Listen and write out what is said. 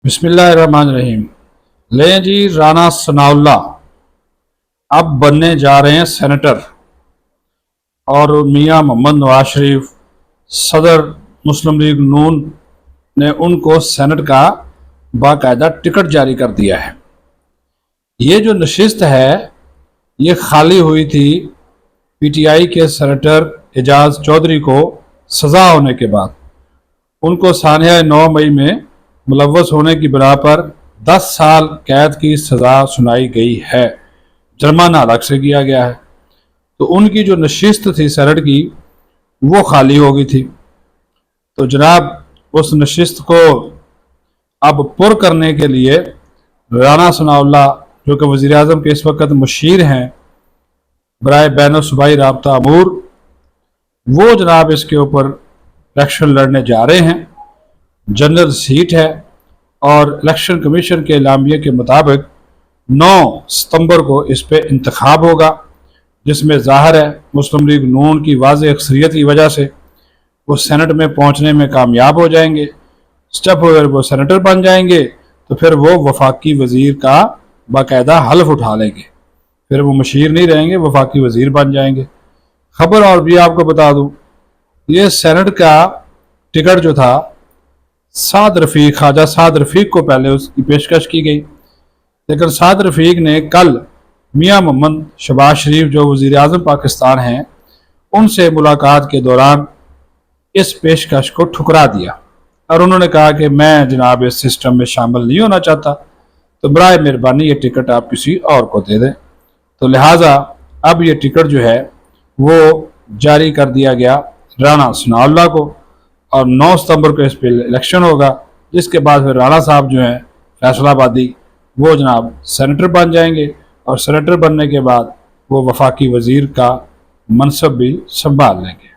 बिस्मिल्लाहिर्रहमानिर्रहीम। लें जी, राना सनाउल्लाह अब बनने जा रहे हैं सेनेटर और मियां मोहम्मद नवाज शरीफ सदर मुस्लिम लीग नून ने उनको सेनेट का बाकायदा टिकट जारी कर दिया है। ये जो नशिस्त है ये खाली हुई थी पीटीआई के सेनेटर एजाज चौधरी को सजा होने के बाद। उनको सानिया 9 मई में मुलव्वस होने की बिना पर 10 साल कैद की सज़ा सुनाई गई है। जुर्माना अलग से किया गया है। तो उनकी जो नशिस्त थी सेनेट की वो खाली हो गई थी। तो जनाब उस नशिस्त को अब पुर करने के लिए राना सनाउल्लाह जो कि वज़ीर आज़म के इस वक्त मुशीर हैं बराए बैन सूबाई राब्ता अमूर, वो जनाब इसके ऊपर इलेक्शन लड़ने जा रहे हैं। जनरल सीट है और इलेक्शन कमीशन के एलामिया के मुताबिक 9 सितंबर को इस पर इंतखाब होगा, जिसमें ज़ाहिर है मुस्लिम लीग नून की वाज़ेह अक्सरियत की वजह से वो सेनेट में पहुंचने में कामयाब हो जाएंगे। स्टेप अगर वो सेनेटर बन जाएंगे तो फिर वो वफाकी वज़ीर का बाकायदा हल्फ उठा लेंगे, फिर वो मुशीर नहीं रहेंगे, वफाकी वज़ीर बन जाएंगे। खबर और भी आपको बता दूँ, ये सेनेट का टिकट जो था ख्वाजा साद रफ़ीक को पहले उसकी पेशकश की गई, लेकिन साद रफ़ीक ने कल मियां मोहम्मद शहबाज शरीफ जो वज़ीर आज़म पाकिस्तान हैं उनसे मुलाकात के दौरान इस पेशकश को ठुकरा दिया और उन्होंने कहा कि मैं जनाब इस सिस्टम में शामिल नहीं होना चाहता, तो बराए मेहरबानी ये टिकट आप किसी और को दे दें। तो लिहाजा अब ये टिकट जो है वो जारी कर दिया गया राना सनाउल्लाह को और 9 सितंबर को इस पर इलेक्शन होगा, जिसके बाद फिर राना साहब जो हैं फैसलाबादी वो जनाब सेनेटर बन जाएंगे और सेनेटर बनने के बाद वो वफाकी वज़ीर का मनसब भी संभाल लेंगे।